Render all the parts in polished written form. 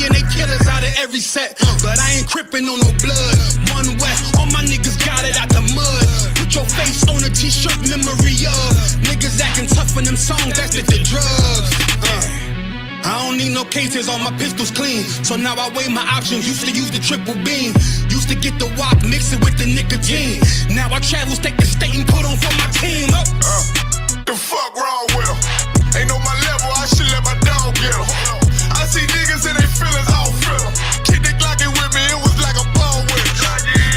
and they killers out of every set. But I ain't crippin' on no blood. One West, all my niggas got it out the mud. Put your face on a t-shirt, memory of niggas acting tough in them songs, that's the drugs. I don't need no cases, all my pistols clean. So now I weigh my options, used to use the triple beam. Used to get the wop, mix it with the nicotine. Now I travel state to state and put on for my team. The fuck wrong with them? Ain't on my level, I should let my dog get them. I see niggas and they feelings, I don't feel them. Kick the Glockin' with me, it was like a ball with it.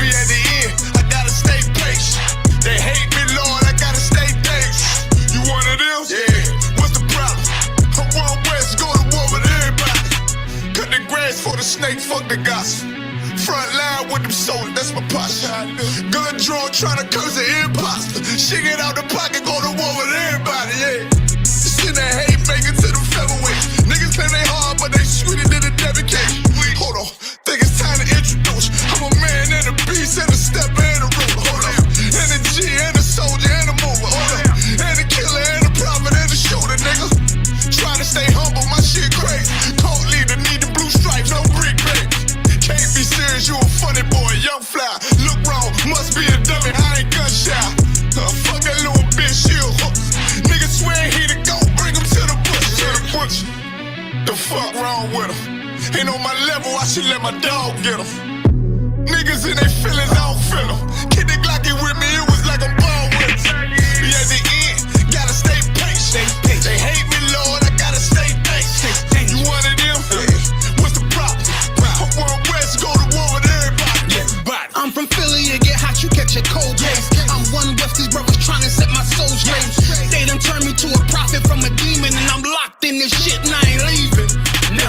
Be at the end, I gotta stay patient. They hate me, Lord, I gotta stay dangerous. You one of them? Yeah. What's the problem? I'm one West, go to war with everybody. Cut the grass for the snake, fuck the gossip. Front line with them soldiers, that's my posture. Gun drawn, tryna curse an imposter. Shit get out the pocket, go to war with everybody, yeah. Send that hate, make it to the featherweights. Niggas claim they hard, but they sweeter than a dedication. Hold on, think it's time to introduce. I'm a man and a beast and a stepper and a ruler. Hold on, and a G and a soldier and a mover. Hold on, and a killer and a prophet and a shooter, nigga. Trying to stay humble, my shit crazy. Cold leader, need the blue stripes, no brick baby. Can't be serious, you a funny boy, young fly. Look wrong, must be a dummy, I ain't gun shy. Fuck that little bitch, she a hook. Niggas swear he the go, bring him to the bush. To the bush. The fuck wrong with him? Ain't on my level, I should let my dog get him. Niggas in they feelings, I don't feel them. Kid the Glocky with me, it was like a ball with him. Be at the end, gotta stay patient. They hate me, Lord, I gotta stay patient. You one of them? What's the problem? I'm one West, go to war with everybody. I'm from Philly, you get hot, you catch a cold case. I'm one West, these brothers trying to set my soul straight. They done turned me to a prophet from a demon, and I'm locked in this shit and I ain't leaving.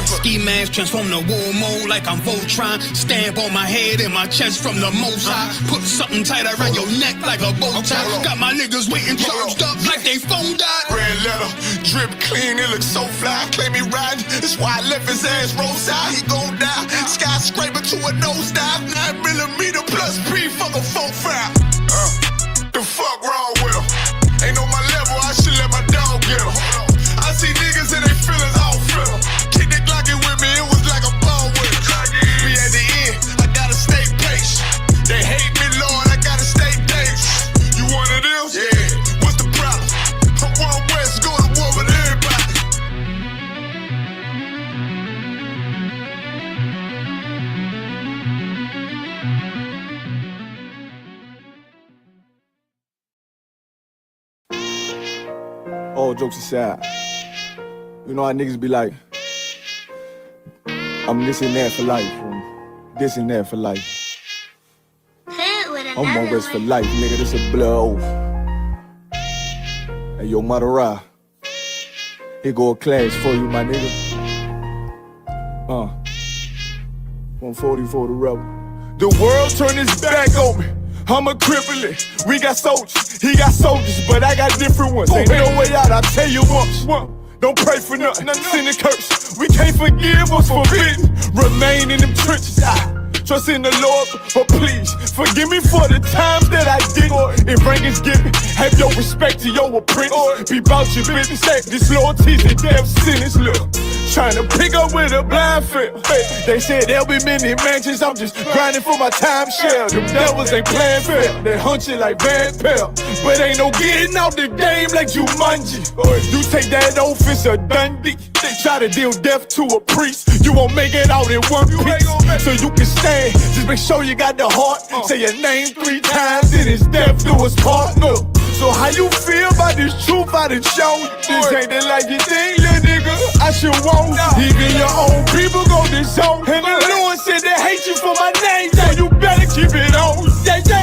Ski mask transform to war mode like I'm Voltron. Stamp on my head and my chest from the most high. Put something tight around your neck like a bow tie. Got my niggas waiting charged up like they phone died. Red letter, drip clean, it looks so fly. Claim he riding, that's why I left his ass roadside. He gon' die, skyscraper to a nosedive. 9mm plus P, fuck a 4-5. The fuck wrong with him? Ain't on my level, I should let my dog get him. I see niggas and they feelings, I don't feel them. Kick the Glocky with me, it was like a ball with it. Be at the end, I gotta stay patient. They hate me, Lord, I gotta stay dangerous. You one of them? Yeah. What's the problem? I'm one West, go to war with everybody. All jokes aside, you know how niggas be like, I'm this and that for life, this and that for life. I'm one West for life, nigga, this a blood oath. Hey, yo, Madara, here go a class for you, my nigga. 140 for the rebel. The world turned its back on me. I'm a crippling. We got soldiers, he got soldiers, but I got different ones. Ain't no way out, I'll tell you once. Don't pray for nothing, sin and curse. We can't forgive what's forbidden. Remain in them trenches. Trust in the Lord, but please forgive me for the times that I did. If rankings give me, have your respect to your apprentice. Be about your business, this loyalty's a damn sentence. Look, trying to pick up with a blind field. They said there'll be many mansions, I'm just grinding for my time share. Them devils ain't playing fair, they hunt you like Van Pelt. But ain't no getting out the game like Jumanji. Or if you take that oath, it's a Dundee. Try to deal death to a priest, you won't make it out in one piece. So you can stand, just make sure you got the heart. Say your name 3 times, then it's death do us part. So how you feel about this truth I done shown? This ain't the life you think, little nigga, I should want. Even your own people go this zone. And the Lord said they hate you for my name, so you better keep it on.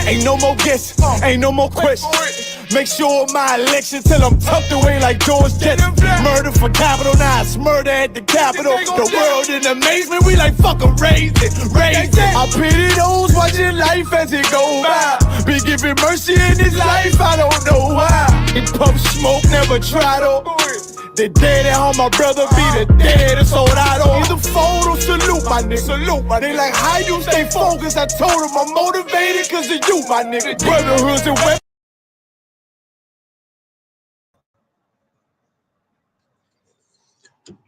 Ain't no more guessing, ain't no more questions. Make sure my election till I'm tucked away like George Jetson. Murder for capital, now it's murder at the Capitol. The world in amazement, we like fuck 'em, raise it. I pity those watching life as it go by. Be giving mercy in this life, I don't know why. In pump smoke, never try to. The dead at home, my brother be the dead and soldado. In the photo, salute my nigga. They like, how you stay focused? I told them I'm motivated cause of you, my nigga. Brotherhoods and weapons.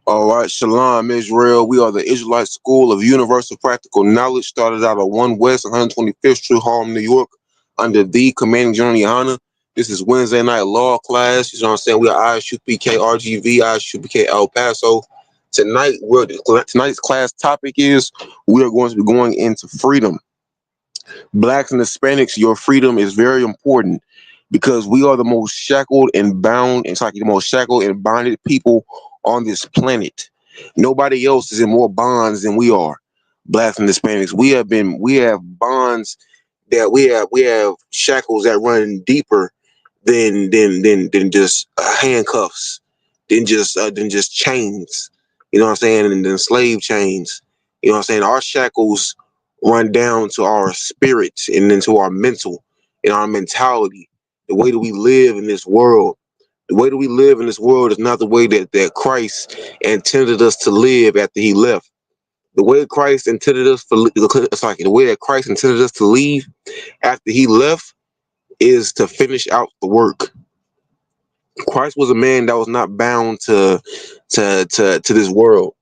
All right, Shalom, Israel. We are the Israelite School of Universal Practical Knowledge, started out at 1 West 125th Street, Harlem, New York, under the Commanding General Yohana. This is Wednesday night law class. You know what I'm saying? We are ISUPK RGV, ISUPK El Paso. Tonight's class topic is we are going to be going into freedom. Blacks and Hispanics, your freedom is very important because we are the most shackled and bound, it's like the most shackled and bonded people on this planet. Nobody else is in more bonds than we are. Blacks and Hispanics, we have bonds that we have shackles that run deeper than just handcuffs, than just chains. You know what I'm saying? And then slave chains. You know what I'm saying? Our shackles run down to our spirit and into our mental and our mentality. The way that we live in this world. The way that we live in this world is not the way that Christ intended us to live after he left. The way Christ intended us the way that Christ intended us to leave after he left is to finish out the work. Christ was a man that was not bound to this world.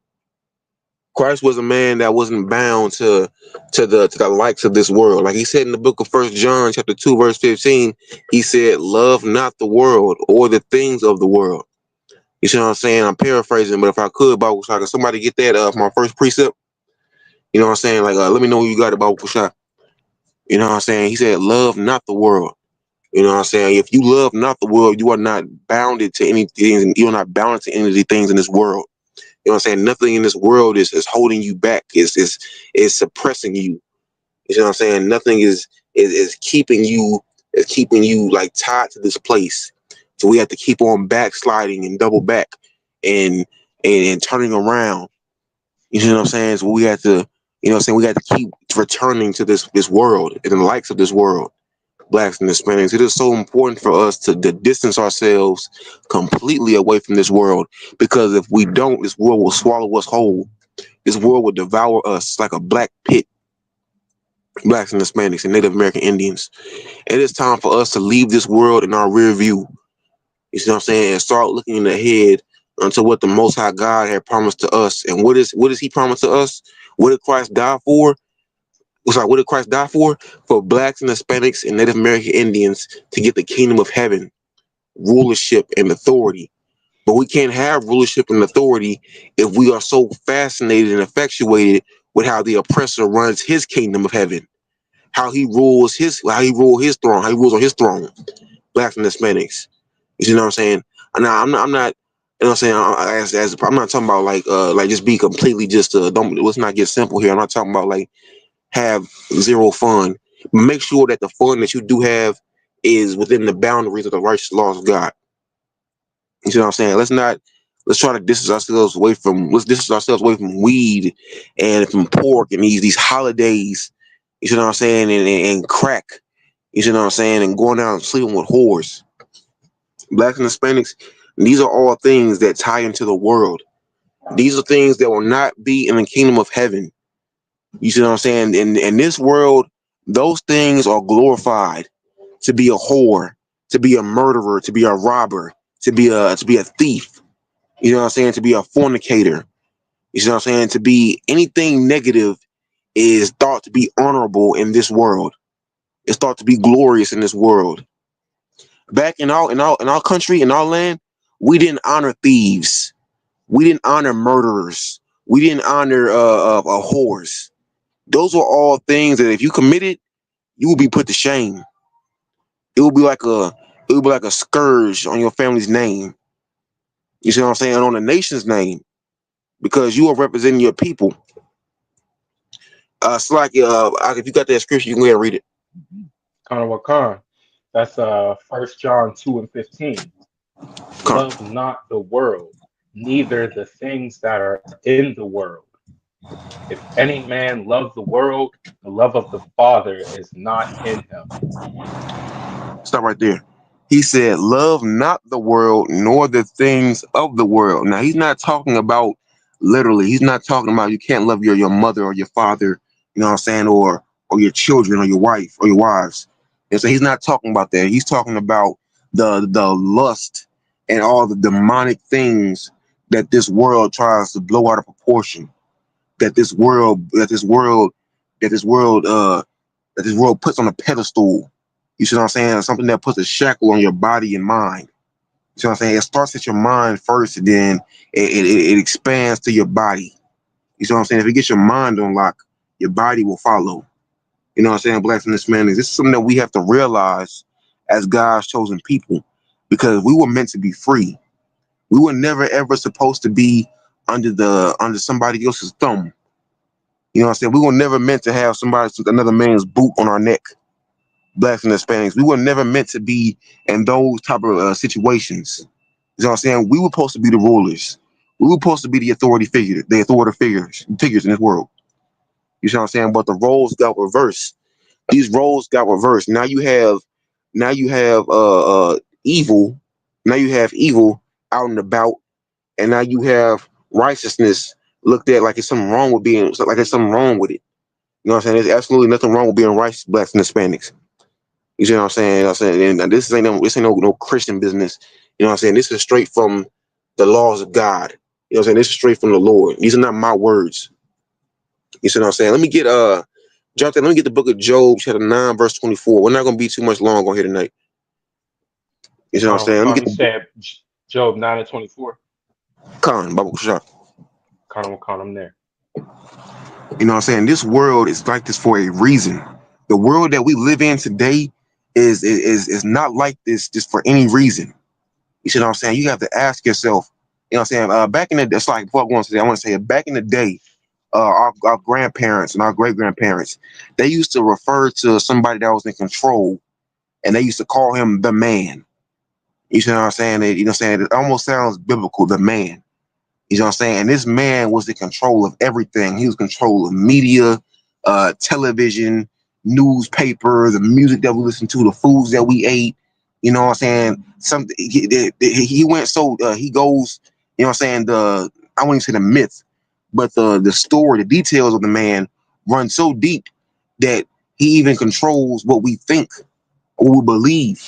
Christ was a man that wasn't bound to the likes of this world. Like he said in the book of 1 John chapter 2 verse 15, he said, "Love not the world or the things of the world." You see what I'm saying? I'm paraphrasing, but if I could, Bible Shah, could somebody get that for my first precept? You know what I'm saying? Like, let me know when you got it, Bible Shah. You know what I'm saying? He said, "Love not the world." You know what I'm saying? If you love not the world, you are not bounded to anything. You are not bound to any of the things in this world. You know what I'm saying? Nothing in this world is holding you back. Is suppressing you. You know what I'm saying? Nothing is keeping you like tied to this place. So we have to keep on backsliding and double back and turning around. You know what I'm saying? So we have to, you know what I'm saying? We got to keep returning to this world and the likes of this world. Blacks and Hispanics, it is so important for us to distance ourselves completely away from this world, because if we don't, this world will swallow us whole. This world will devour us like a black pit. Blacks and Hispanics and Native American Indians. It is time for us to leave this world in our rear view. You see what I'm saying? And start looking ahead unto what the Most High God had promised to us. And what is he promised to us? What did Christ die for? What did Christ die for? For blacks and Hispanics and Native American Indians to get the kingdom of heaven, rulership and authority. But we can't have rulership and authority if we are so fascinated and infatuated with how the oppressor runs his kingdom of heaven, how he rules his throne, how he rules on his throne. Blacks and Hispanics. You know what I'm saying? Now I'm not. You know what I'm saying? I'm not talking about like just be completely just let's not get simple here. I'm not talking about like have zero fun. Make sure that the fun that you do have is within the boundaries of the righteous laws of God. You see what I'm saying? Let's try to distance ourselves away from weed and from pork and these holidays. You see what I'm saying? And crack. You see what I'm saying? And going out and sleeping with whores. Blacks and Hispanics, these are all things that tie into the world. These are things that will not be in the kingdom of heaven. You see what I'm saying? In this world, those things are glorified. To be a whore, to be a murderer, to be a robber, to be a thief. You know what I'm saying? To be a fornicator. You see what I'm saying? To be anything negative is thought to be honorable in this world. It's thought to be glorious in this world. Back in our country, in our land, we didn't honor thieves. We didn't honor murderers. We didn't honor whores. Those are all things that if you committed, you will be put to shame. It will be like a scourge on your family's name. You see what I'm saying? And on the nation's name, because you are representing your people. It's like if you got that scripture, you can go ahead and read it. Khan. That's 1 John 2:15. Love not the world, neither the things that are in the world. If any man love the world, the love of the Father is not in him. Stop right there. He said, "Love not the world, nor the things of the world." Now, he's not talking about literally. He's not talking about you can't love your mother or your father, you know what I'm saying, or your children or your wife or your wives. And so he's not talking about that. He's talking about the lust and all the demonic things that this world tries to blow out of proportion, that this world puts on a pedestal. You see what I'm saying? Something that puts a shackle on your body and mind. You see what I'm saying? It starts at your mind first, and then it expands to your body. You see what I'm saying? If you get your mind on lock, your body will follow. You know what I'm saying? Blacks in this man, this is something that we have to realize as God's chosen people, because we were meant to be free. We were never ever supposed to be under somebody else's thumb. You know what I'm saying? We were never meant to have another man's boot on our neck. Blacks and Hispanics, we were never meant to be in those type of situations. You know what I'm saying? We were supposed to be the rulers. We were supposed to be the authority figures in this world. You know what I'm saying? But the roles got reversed. These roles got reversed. Now you have evil. Now you have evil out and about, and now you have righteousness looked at like it's something wrong with it. You know what I'm saying? There's absolutely nothing wrong with being righteous, Blacks and Hispanics. You see what I'm saying? And this ain't no Christian business. You know what I'm saying? This is straight from the laws of God. You know what I'm saying? This is straight from the Lord. These are not my words. You see what I'm saying? Let me get Jonathan, let me get the book of Job, chapter 9, verse 24. We're not gonna be too much long on here tonight. You see what I'm saying? Let me get Job 9 and 24. Bible shop. I'm there. You know what I'm saying? This world is like this for a reason. The world that we live in today is not like this just for any reason. You see what I'm saying? You have to ask yourself, you know what I'm saying? Back in the day, it's like, before I go on to say, I want to say it, back in the day, our grandparents and our great-grandparents, they used to refer to somebody that was in control, and they used to call him the man. You see what I'm saying? It almost sounds biblical, the man. You know what I'm saying? And this man was in control of everything. He was in control of media, television, newspaper, the music that we listened to, the foods that we ate. You know what I'm saying? He went so he goes. You know what I'm saying? I wouldn't say the myth, but the story, the details of the man run so deep that he even controls what we think or we believe,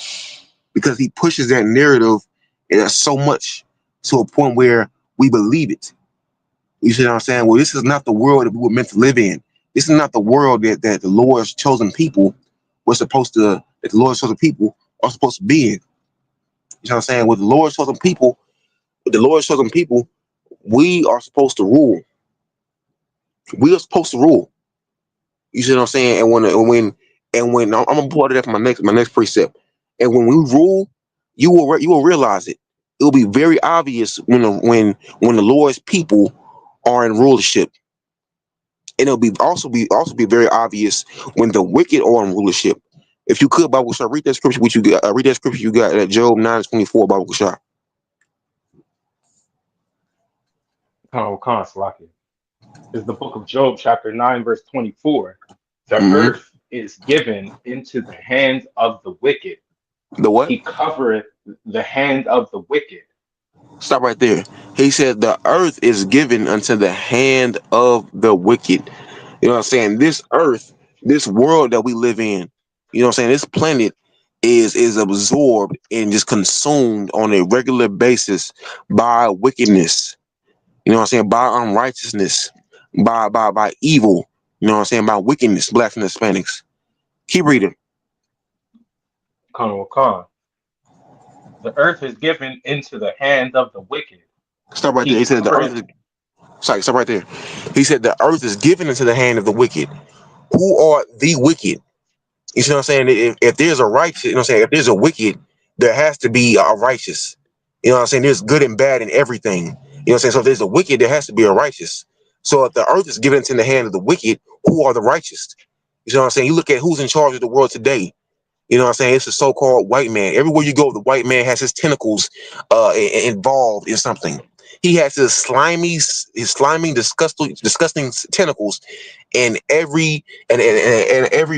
because he pushes that narrative so much to a point where we believe it. You see what I'm saying? Well, this is not the world that we were meant to live in. This is not the world that the Lord's chosen people are supposed to be in. You know what I'm saying? With the Lord's chosen people, we are supposed to rule. We are supposed to rule. You see what I'm saying? And when I'm gonna pull it up my next precept. And when we rule, you will realize it. It will be very obvious when the Lord's people are in rulership, and it'll also be very obvious when the wicked are in rulership. If you could, Bible shop, read that scripture. Read that scripture you got at Job 9:24. Bible shop. Is the book of Job, chapter 9, verse 24. The earth is given into the hands of the wicked. The what? He covereth the hand of the wicked. Stop right there. He said the earth is given unto the hand of the wicked. You know what I'm saying? This earth, this world that we live in, you know what I'm saying? This planet is absorbed and just consumed on a regular basis by wickedness. You know what I'm saying? By unrighteousness, by evil. You know what I'm saying? By wickedness, Blacks and Hispanics. Keep reading. The earth is given into the hand of the wicked. Stop right there. He said the earth is... Sorry, stop right there. He said the earth is given into the hand of the wicked. Who are the wicked? You see what I'm saying? If there's a righteous, you know what I'm saying? If there's a wicked, there has to be a righteous. You know what I'm saying? There's good and bad in everything. You know what I'm saying? So if there's a wicked, there has to be a righteous. So if the earth is given into the hand of the wicked, who are the righteous? You know what I'm saying? You look at who's in charge of the world today. You know what I'm saying? It's a so-called white man. Everywhere you go, the white man has his tentacles involved in something. He has his slimy, disgusting tentacles in every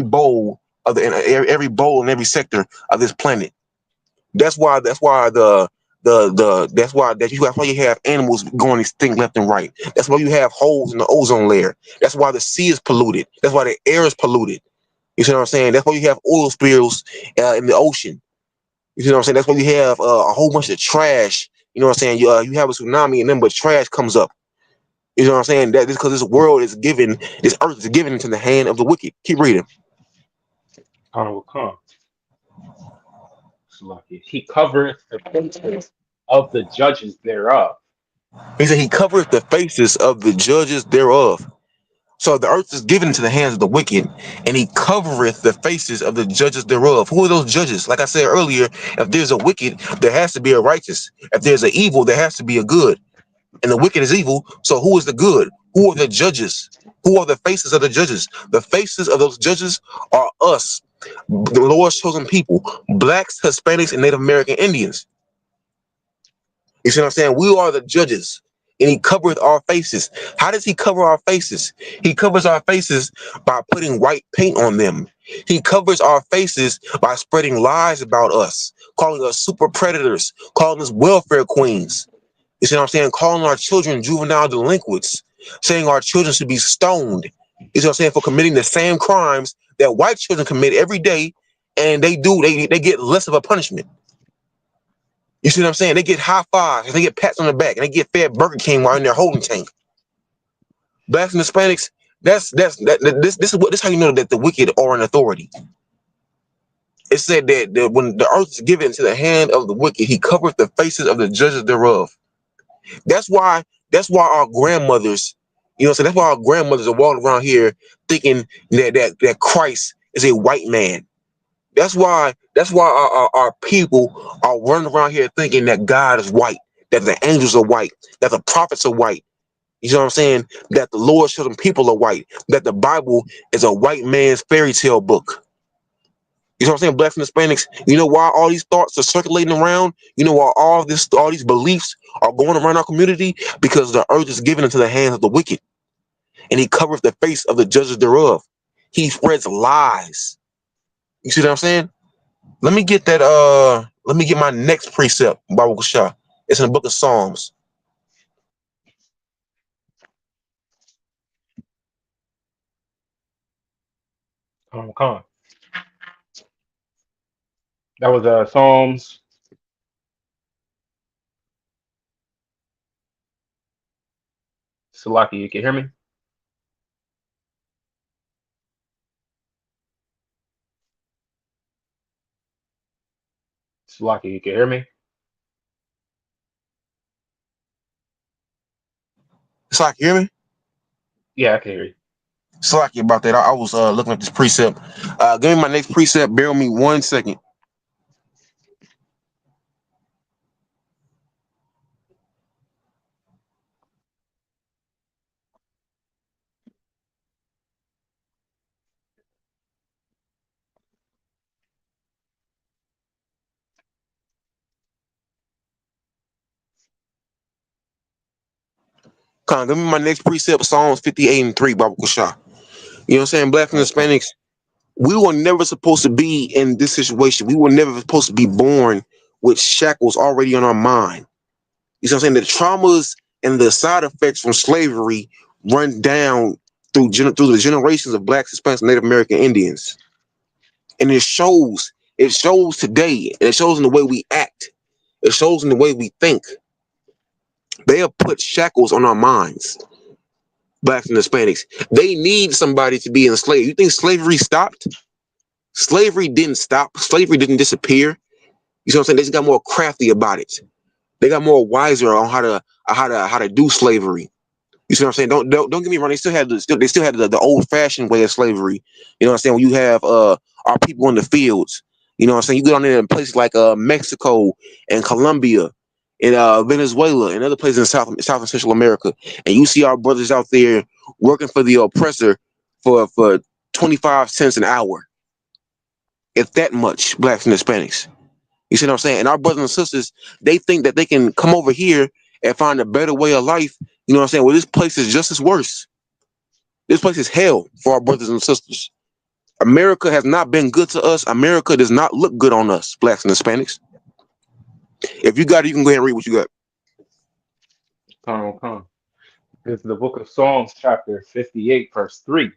bowl of every bowl in every sector of this planet. That's why you have animals going extinct left and right. That's why you have holes in the ozone layer. That's why the sea is polluted. That's why the air is polluted. You see what I'm saying? That's why you have oil spills in the ocean. You see what I'm saying? That's why you have a whole bunch of trash You know what I'm saying? You have a tsunami and then but trash comes up. You know what I'm saying? That is because this world is given, this earth is given into the hand of the wicked. Keep reading. Honorable Khan. He covereth the faces of the judges thereof. He said he covereth the faces of the judges thereof. So the earth is given into the hands of the wicked, and he covereth the faces of the judges thereof. Who are those judges? Like I said earlier, if there's a wicked, there has to be a righteous. If there's an evil, there has to be a good. And the wicked is evil. So who is the good? Who are the judges? Who are the faces of the judges? The faces of those judges are us, the Lord's chosen people, blacks, Hispanics, and Native American Indians. You see what I'm saying? We are the judges, and he covereth our faces. How does he cover our faces? He covers our faces by putting white paint on them. He covers our faces by spreading lies about us, calling us super predators, calling us welfare queens. You see what I'm saying? Calling our children juvenile delinquents, saying our children should be stoned. You see what I'm saying? For committing the same crimes that white children commit every day, and they get less of a punishment. You see what I'm saying? They get high fives, and they get pats on the back, and they get fed Burger King while in their holding tank. Blacks and Hispanics, this is how you know that the wicked are in authority. It said that when the earth is given into the hand of the wicked, he covereth the faces of the judges thereof. That's why our grandmothers, you know, so that's why our grandmothers are walking around here thinking that Christ is a white man. That's why our people are running around here thinking that God is white, that the angels are white, that the prophets are white. You know what I'm saying? That the Lord's chosen people are white, that the Bible is a white man's fairy tale book. You know what I'm saying? Blacks and Hispanics, you know why all these thoughts are circulating around? You know why all these beliefs are going around our community? Because the earth is given into the hands of the wicked, and he covers the face of the judges thereof. He spreads lies. You see what I'm saying? Let me get my next precept, Baruch Shah. It's in the book of Psalms. Khan. That was Psalms. Salaki, you can hear me? Salaki, you can hear me? Salaki, you hear me? Yeah, I can hear you. Salaki about that. I was looking at this precept. Give me my next precept. Bear with me 1 second. Give me my next precept, Psalms 58:3, Baruch Shah. You know what I'm saying? Blacks and Hispanics, we were never supposed to be in this situation. We were never supposed to be born with shackles already on our mind. You know what I'm saying? The traumas and the side effects from slavery run down through the generations of Blacks, Hispanics, and Native American Indians. And it shows today, and it shows in the way we act. It shows in the way we think. They have put shackles on our minds, Blacks and Hispanics. They need somebody to be enslaved. You think slavery stopped? Slavery didn't stop. Slavery didn't disappear. You know what I'm saying? They just got more crafty about it. They got more wiser on how to do slavery. You see what I'm saying? Don't get me wrong. They still had the old fashioned way of slavery. You know what I'm saying? When you have our people in the fields. You know what I'm saying? You go down there in places like Mexico and Colombia and Venezuela and other places in South and Central America, and you see our brothers out there working for the oppressor for 25 cents an hour. If that much, Blacks and Hispanics. You see what I'm saying? And our brothers and sisters, they think that they can come over here and find a better way of life. You know what I'm saying? Well, this place is just as worse. This place is hell for our brothers and sisters. America has not been good to us. America does not look good on us, Blacks and Hispanics. If you got it, you can go ahead and read what you got. It's the book of Psalms, chapter 58, verse 3.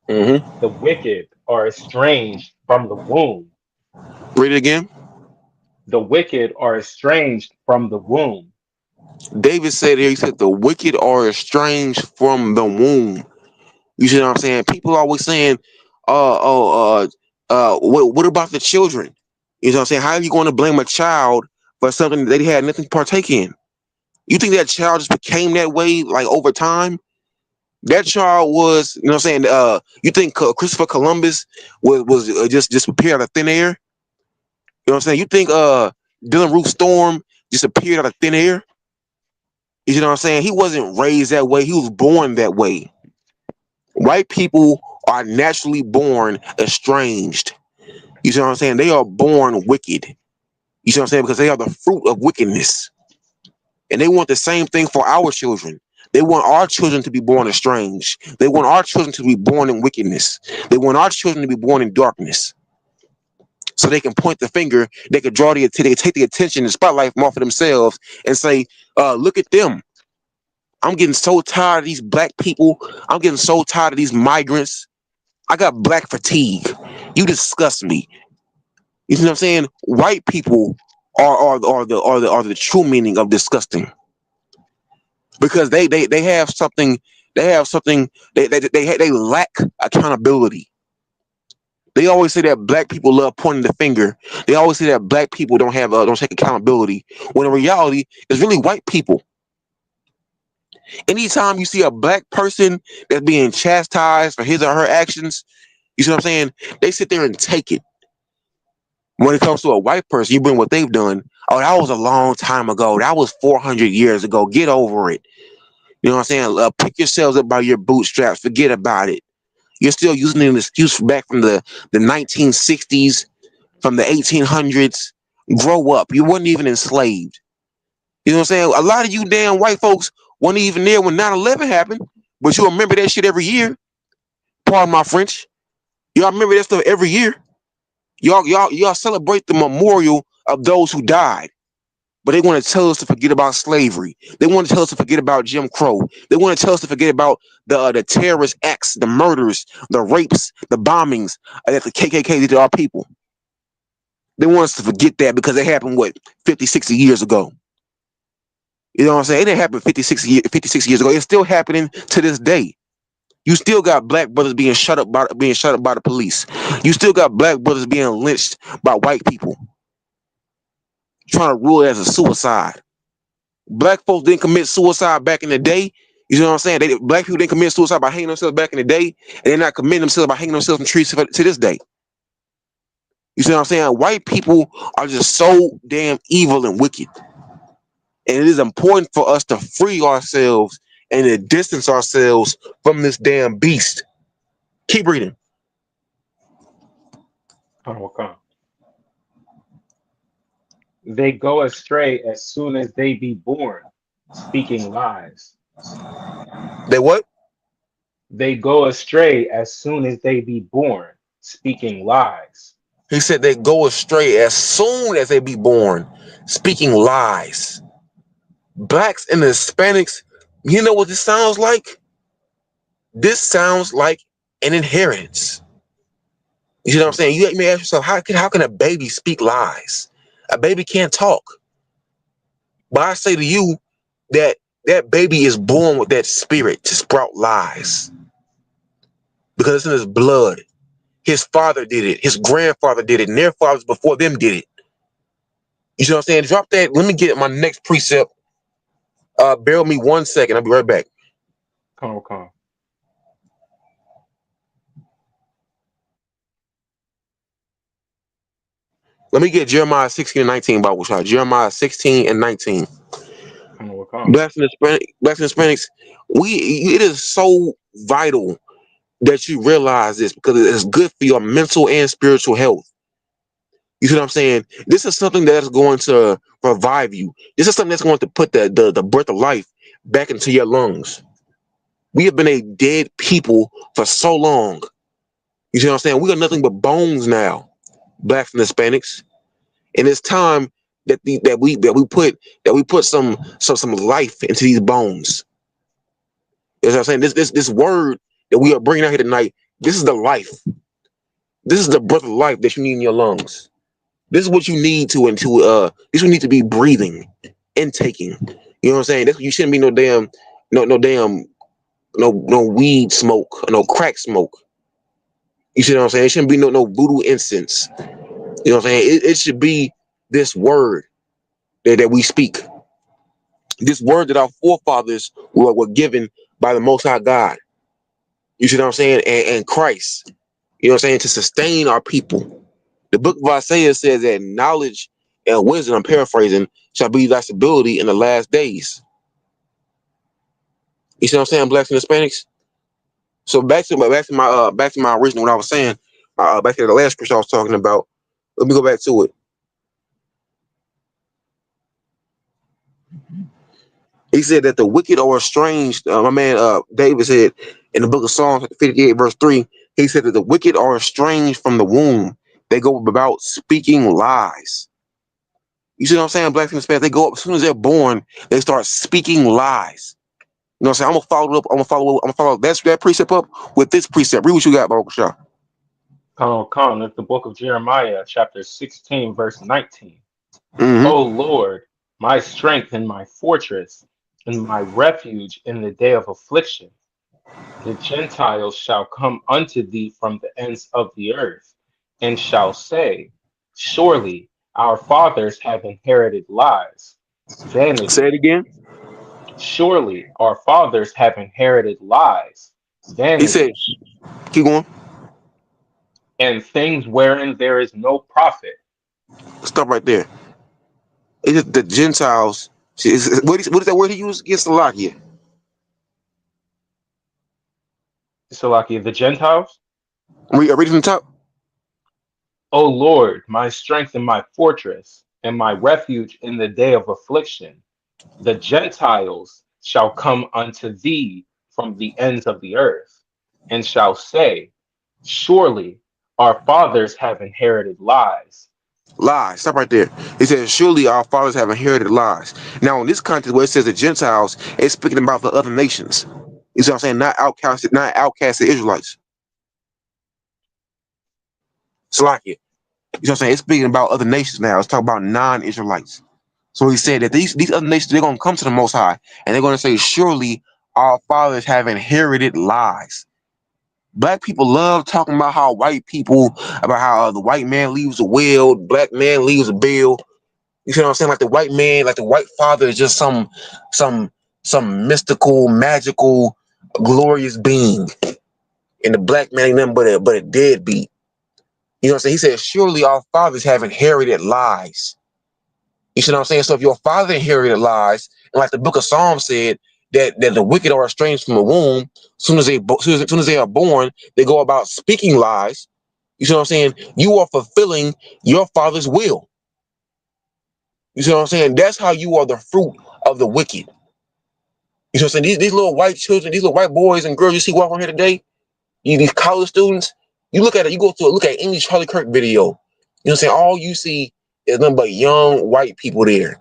Mm-hmm. The wicked are estranged from the womb. Read it again. The wicked are estranged from the womb. David said here, he said the wicked are estranged from the womb. You see what I'm saying? People always saying, what about the children? You know what I'm saying? How are you going to blame a child for something that they had nothing to partake in? You think that child just became that way like over time? That child was, you know what I'm saying? You think Christopher Columbus was just appeared out of thin air? You know what I'm saying? You think Dylan Roof Storm just appeared out of thin air? You know what I'm saying? He wasn't raised that way. He was born that way. White people are naturally born estranged. You see what I'm saying? They are born wicked. You see what I'm saying? Because they are the fruit of wickedness. And they want the same thing for our children. They want our children to be born estranged. They want our children to be born in wickedness. They want our children to be born in darkness. So they can point the finger, they can they can take the attention and spotlight from off of themselves and say, look at them. I'm getting so tired of these black people. I'm getting so tired of these migrants. I got black fatigue. You disgust me. You see what I'm saying? White people are the true meaning of disgusting, because they have something. They lack accountability. They always say that black people love pointing the finger. They always say that black people don't take accountability. When in reality, it's really white people. Anytime you see a black person that's being chastised for his or her actions, you see what I'm saying? They sit there and take it. When it comes to a white person, you bring what they've done. Oh, that was a long time ago. That was 400 years ago. Get over it. You know what I'm saying? Pick yourselves up by your bootstraps. Forget about it. You're still using an excuse back from the 1960s, from the 1800s. Grow up. You weren't even enslaved. You know what I'm saying? A lot of you damn white folks weren't even there when 9/11 happened, but you remember that shit every year. Pardon my French. Y'all remember that stuff every year. Y'all celebrate the memorial of those who died, but they want to tell us to forget about slavery. They want to tell us to forget about Jim Crow. They want to tell us to forget about the terrorist acts, the murders, the rapes, the bombings that the KKK did to our people. They want us to forget that because it happened, 50, 60 years ago. You know what I'm saying? It didn't happen 56 years ago. It's still happening to this day. You still got black brothers being shut up by the police. You still got black brothers being lynched by white people, trying to rule it as a suicide. Black folks didn't commit suicide back in the day. You know what I'm saying? Black people didn't commit suicide by hanging themselves back in the day, and they're not committing themselves by hanging themselves from trees to this day. You see what I'm saying? White people are just so damn evil and wicked. And it is important for us to free ourselves and to distance ourselves from this damn beast. Keep reading. They go astray as soon as they be born, speaking lies. They what? They go astray as soon as they be born, speaking lies. He said they go astray as soon as they be born, speaking lies. Blacks and the Hispanics, you know what this sounds like? This sounds like an inheritance. You know what I'm saying? You may ask yourself, how can a baby speak lies? A baby can't talk. But I say to you that baby is born with that spirit to sprout lies, because it's in his blood. His father did it. His grandfather did it. And their fathers before them did it. You see what I'm saying? Drop that. Let me get my next precept. Bear with me 1 second. I'll be right back. Calm. Let me get Jeremiah 16 and 19 Bible shot. Jeremiah 16 and 19. Blacks and Hispanics, it is so vital that you realize this, because it's good for your mental and spiritual health. You see what I'm saying? This is something that's going to revive you. This is something that's going to put the breath of life back into your lungs. We have been a dead people for so long. You see what I'm saying? We are nothing but bones now, Blacks and Hispanics, and it's time that we put some life into these bones. You know what I'm saying? This word that we are bringing out here tonight, this is the life. This is the breath of life that you need in your lungs. This is what you need this you need to be breathing, intaking. You know what I'm saying? You shouldn't be no damn, no weed smoke, or no crack smoke. You see what I'm saying? It shouldn't be no voodoo incense. You know what I'm saying? It should be this word that we speak. This word that our forefathers were given by the Most High God. You see what I'm saying? And Christ. You know what I'm saying? To sustain our people. The book of Isaiah says that knowledge and wisdom, I'm paraphrasing, shall be thy stability in the last days. You see what I'm saying, blacks and Hispanics? So back to my original, what I was saying, back to the last scripture I was talking about. Let me go back to it. He said that the wicked are estranged. My man David said in the book of Psalms 58 verse 3, he said that the wicked are estranged from the womb. They go about speaking lies. You see what I'm saying, blacks and Hispanics? They go up as soon as they're born, they start speaking lies. You know what I'm saying? I'm gonna follow up that precept up with this precept. Read what you got, Baruch Shah. Come, it's the book of Jeremiah, chapter 16, verse 19. Mm-hmm. O Lord, my strength and my fortress, and my refuge in the day of affliction. The Gentiles shall come unto thee from the ends of the earth, and shall say, surely our fathers have inherited lies, vanity. Say it again. Surely our fathers have inherited lies, vanity. He said, keep going. And things wherein there is no profit. Stop right there. It's the Gentiles. What is that word he used against the lock here? Salakia, the Gentiles? Read from the top. O Lord, my strength and my fortress, and my refuge in the day of affliction. The Gentiles shall come unto thee from the ends of the earth, and shall say, surely our fathers have inherited lies. Lies. Stop right there. He says, surely our fathers have inherited lies. Now, in this context where it says the Gentiles, it's speaking about the other nations. You see what I'm saying? Not outcasted Israelites. Salakia. You know what I'm saying? It's speaking about other nations now. It's talking about non-Israelites. So he said that these other nations, they're going to come to the Most High, and they're going to say, surely our fathers have inherited lies. Black people love talking about how about how the white man leaves a will, the black man leaves a bill. You see what I'm saying? Like the white man, like the white father is just some mystical, magical, glorious being. And the black man ain't nothing but a deadbeat. You know what I'm saying? He said, surely our fathers have inherited lies. You see what I'm saying? So if your father inherited lies, and like the book of Psalms said, that the wicked are estranged from the womb, as soon as they are born, they go about speaking lies. You see what I'm saying? You are fulfilling your father's will. You see what I'm saying? That's how you are the fruit of the wicked. You see what I'm saying? These little white children, these little white boys and girls you see walking here today, these college students, you look at it, you go to look at any Charlie Kirk video. You know what I'm saying? All you see is nothing but young white people there.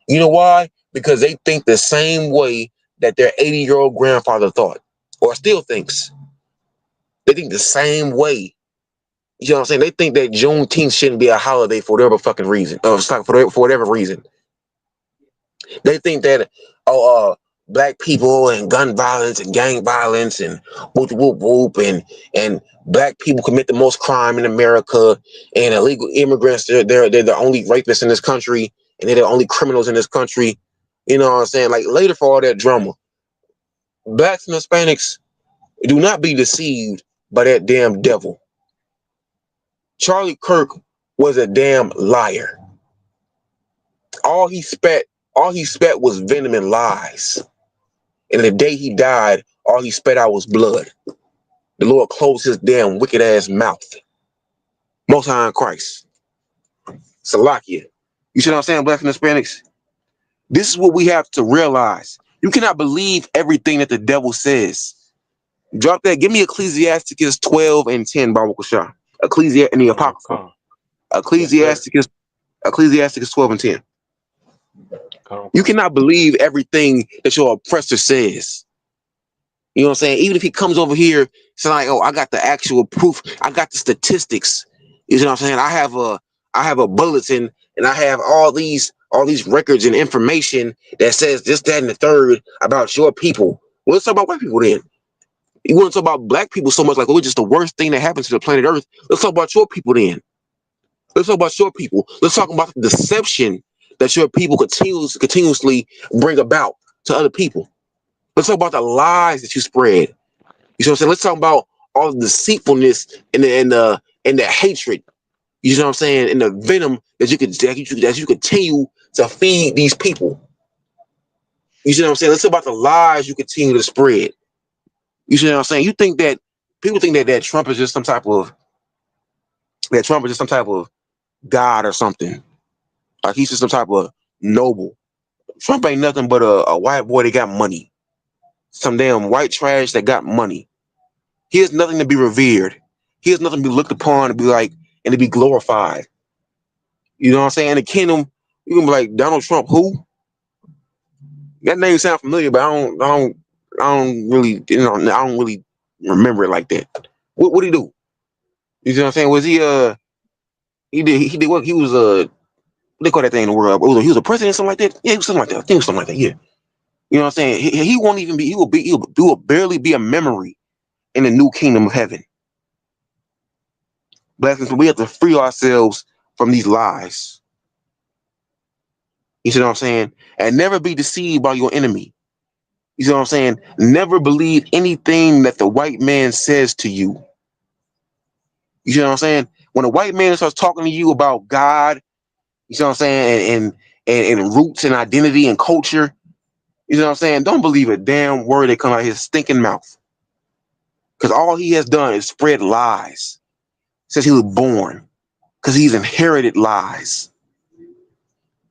You know why? Because they think the same way that their 80-year-old grandfather thought, or still thinks. They think the same way. You know what I'm saying? They think that Juneteenth shouldn't be a holiday for whatever fucking reason. For whatever reason. They think that black people and gun violence and gang violence and whoop whoop whoop and black people commit the most crime in America, and illegal immigrants, they're the only rapists in this country, and they're the only criminals in this country. You know what I'm saying? Like, later for all that drama, blacks and Hispanics, do not be deceived by that damn devil. Charlie Kirk was a damn liar. All he spat was venom and lies. And the day he died, all he spat out was blood. The Lord closed his damn wicked ass mouth. Most High in Christ. Salakia. You see what I'm saying, blacks and Hispanics? This is what we have to realize. You cannot believe everything that the devil says. Drop that. Give me Ecclesiasticus 12 and 10, Baruch Shah. Ecclesiasticus in the Apocrypha. Ecclesiasticus 12 and 10. You cannot believe everything that your oppressor says. You know what I'm saying? Even if he comes over here saying like, oh, I got the actual proof, I got the statistics. You know what I'm saying? I have a bulletin, and I have all these all these records and information that says this, that, and the third about your people. Well, let's talk about white people then. You want to talk about black people so much, like, oh, it's just the worst thing that happens to the planet Earth. Let's talk about your people then. Let's talk about your people. Let's talk about the deception that your people continuously bring about to other people. Let's talk about the lies that you spread. You know what I'm saying? Let's talk about all the deceitfulness and the hatred. You know what I'm saying? And the venom that you continue to feed these people. You know what I'm saying? Let's talk about the lies you continue to spread. You know what I'm saying? You think that people think that Trump is just some type of God or something. Like he's just some type of noble. Trump ain't nothing but a white boy that got money. Some damn white trash that got money. He has nothing to be revered. He has nothing to be looked upon to be like and to be glorified. You know what I'm saying? In the kingdom, you can be like, Donald Trump, who? That name sounds familiar, but I don't really, I don't really remember it like that. What did he do? You know what I'm saying? Was he he did what? He was what they call that thing in the world? He was a president, something like that. Yeah, he was something like that. I think it was something like that. Yeah. You know what I'm saying? He won't even be. He will barely be a memory in the new kingdom of heaven. Blessings. We have to free ourselves from these lies. You see what I'm saying? And never be deceived by your enemy. You see what I'm saying? Never believe anything that the white man says to you. You see what I'm saying? When a white man starts talking to you about God, you see what I'm saying, and roots and identity and culture, you know what I'm saying? Don't believe a damn word that comes out of his stinking mouth. Because all he has done is spread lies since he was born. Because he's inherited lies.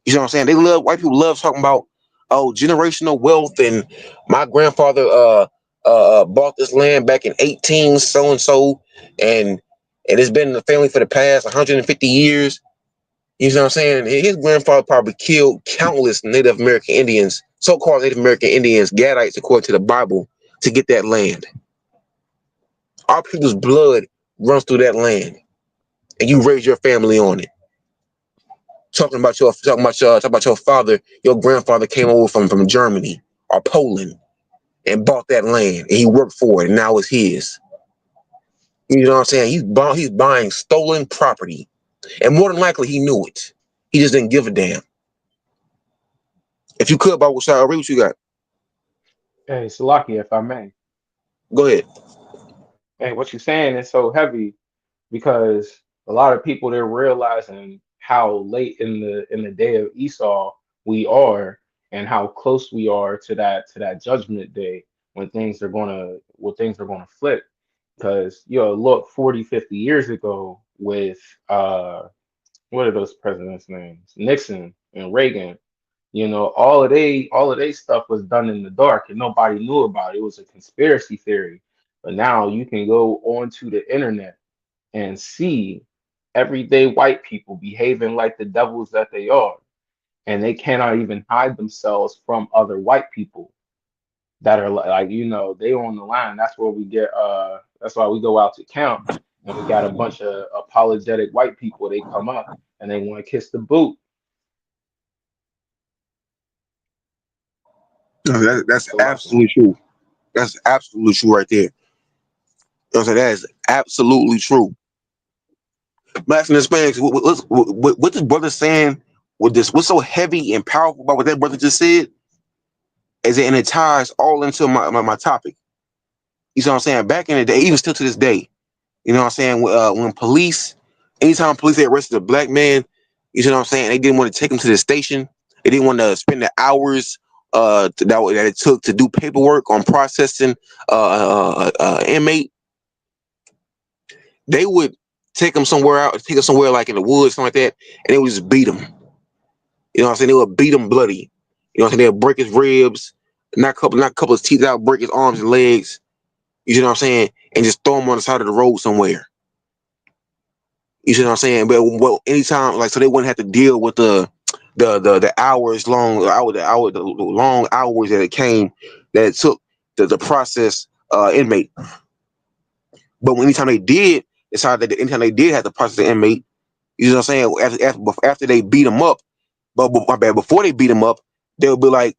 You know what I'm saying? White people love talking about, oh, generational wealth, and my grandfather bought this land back in 18 so and so, and it's been in the family for the past 150 years. You know what I'm saying? His grandfather probably killed countless Native American Indians, so-called Native American Indians, Gadites, according to the Bible, to get that land. Our people's blood runs through that land, and you raise your family on it. Talking about your father, your grandfather came over from Germany or Poland and bought that land, and he worked for it, and now it's his. You know what I'm saying? He's buying stolen property, and more than likely he knew it. He just didn't give a damn. If you could, Bob, read what you got. Hey, Salaki, if I may. Go ahead. Hey, what you're saying is so heavy because a lot of people they're realizing how late in the day of Esau we are and how close we are to that judgment day when things are gonna flip. Because look 40, 50 years ago with what are those presidents' names? Nixon and Reagan. All of they stuff was done in the dark and nobody knew about it. It was a conspiracy theory. But now you can go onto the internet and see everyday white people behaving like the devils that they are. And they cannot even hide themselves from other white people that are like, they on the line. That's where we get that's why we go out to count. And we got a bunch of apologetic white people. They come up and they want to kiss the boot. No, that's absolutely true. That's absolutely true right there. That is absolutely true. Blacks and Hispanics, what this brother saying with this, what's so heavy and powerful about what that brother just said, is it, and it ties all into my topic. You know what I'm saying? Back in the day, even still to this day, you know what I'm saying? When anytime police had arrested a black man, you know what I'm saying? They didn't want to take him to the station. They didn't want to spend the hours that it took to do paperwork on processing inmate. They would take him somewhere like in the woods, something like that, and they would just beat him. You know what I'm saying? They would beat him bloody. You know what I'm saying? They would break his ribs, knock a couple of his teeth out, break his arms and legs. You know what I'm saying? And just throw him on the side of the road somewhere. You know what I'm saying? But anytime, like, so they wouldn't have to deal with the long hours that it took the process inmate. But anytime they did have to process the inmate, you know what I'm saying? After they beat him up, But my bad, before they beat him up, they'll be like,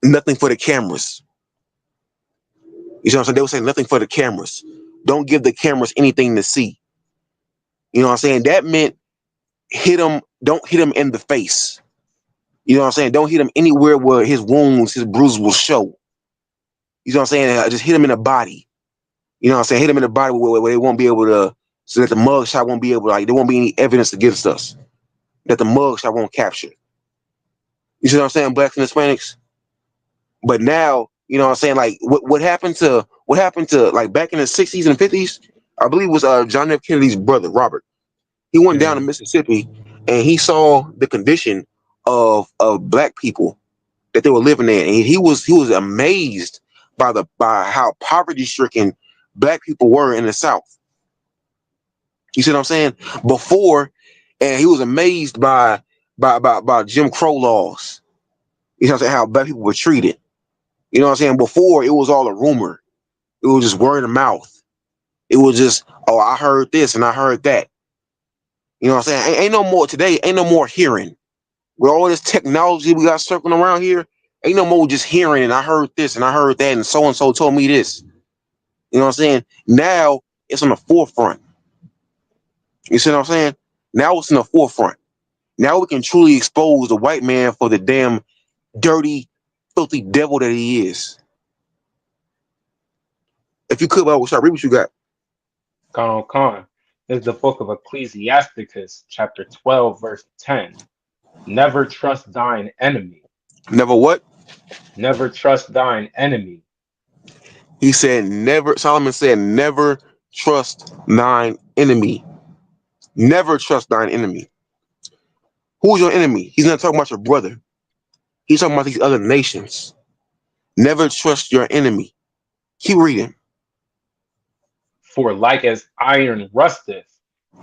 nothing for the cameras. You know what I'm saying? They would say nothing for the cameras. Don't give the cameras anything to see. You know what I'm saying? That meant don't hit him in the face. You know what I'm saying? Don't hit him anywhere where his wounds, his bruises will show. You know what I'm saying? Just hit him in the body. You know what I'm saying? Hit him in the body where they won't be able to, so that the mugshot won't be able to, like, there won't be any evidence against us. That the mugshot won't capture. You see what I'm saying? Blacks and Hispanics. But now, you know what I'm saying? Like, what happened to like back in the 60s and 50s? I believe it was John F. Kennedy's brother, Robert. He went down to Mississippi and he saw the condition of black people that they were living there, and he was amazed by how poverty stricken black people were in the South. You see what I'm saying? Before, and he was amazed by Jim Crow laws. You know what I'm saying? How black people were treated. You know what I'm saying? Before, it was all a rumor. It was just word of mouth. It was just, oh, I heard this and I heard that. You know what I'm saying? Ain't no more today. Ain't no more hearing. With all this technology we got circling around here, ain't no more just hearing and I heard this and I heard that and so told me this. You know what I'm saying? Now it's on the forefront. You see what I'm saying? Now it's in the forefront. Now we can truly expose the white man for the damn dirty, filthy devil that he is. If you could, Bible, start read what you got. Con. This is the book of Ecclesiasticus, chapter 12, verse 10. Never trust thine enemy. Never what? Never trust thine enemy. He said, Solomon said, never trust thine enemy. Never trust thine enemy. Who's your enemy? He's not talking about your brother. He's talking about these other nations. Never trust your enemy. Keep reading. For like as iron rusteth,